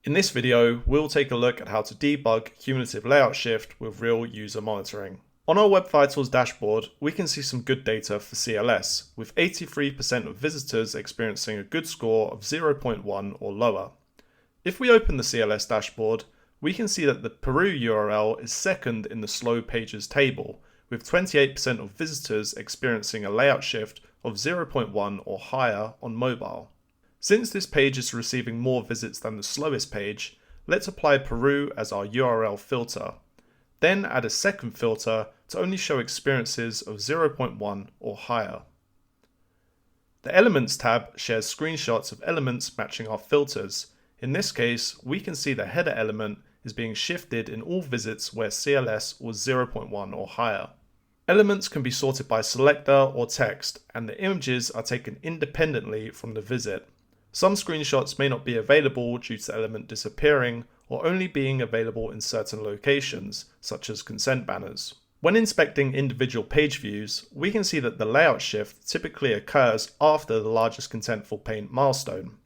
In this video, we'll take a look at how to debug cumulative layout shift with real user monitoring. On our Web Vitals dashboard, we can see some good data for CLS, with 83% of visitors experiencing a good score of 0.1 or lower. If we open the CLS dashboard, we can see that the Peru URL is second in the slow pages table, with 28% of visitors experiencing a layout shift of 0.1 or higher on mobile. Since this page is receiving more visits than the slowest page, let's apply Peru as our URL filter. Then add a second filter to only show experiences of 0.1 or higher. The Elements tab shares screenshots of elements matching our filters. In this case, we can see the header element is being shifted in all visits where CLS was 0.1 or higher. Elements can be sorted by selector or text, and the images are taken independently from the visit. Some screenshots may not be available due to the element disappearing or only being available in certain locations, such as consent banners. When inspecting individual page views, we can see that the layout shift typically occurs after the largest contentful paint milestone.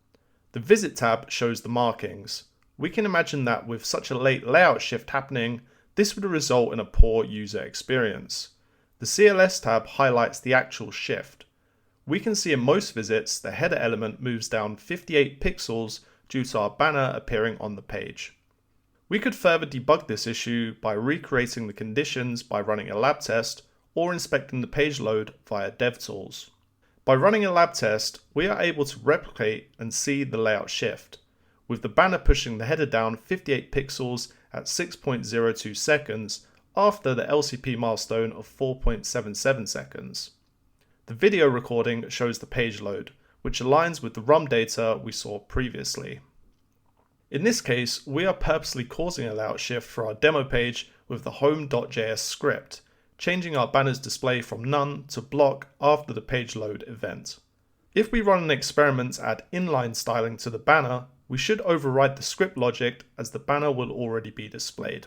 The Visit tab shows the markings. We can imagine that with such a late layout shift happening, this would result in a poor user experience. The CLS tab highlights the actual shift. We can see in most visits the header element moves down 58 pixels due to our banner appearing on the page. We could further debug this issue by recreating the conditions by running a lab test or inspecting the page load via DevTools. By running a lab test, we are able to replicate and see the layout shift, with the banner pushing the header down 58 pixels at 6.02 seconds after the LCP milestone of 4.77 seconds. The video recording shows the page load, which aligns with the RUM data we saw previously. In this case, we are purposely causing a layout shift for our demo page with the home.js script, changing our banner's display from none to block after the page load event. If we run an experiment to add inline styling to the banner, we should override the script logic as the banner will already be displayed.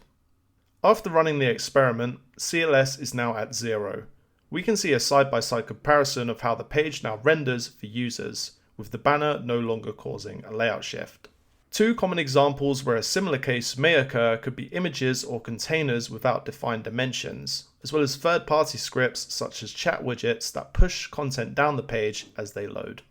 After running the experiment, CLS is now at 0. We can see a side-by-side comparison of how the page now renders for users, with the banner no longer causing a layout shift. Two common examples where a similar case may occur could be images or containers without defined dimensions, as well as third-party scripts such as chat widgets that push content down the page as they load.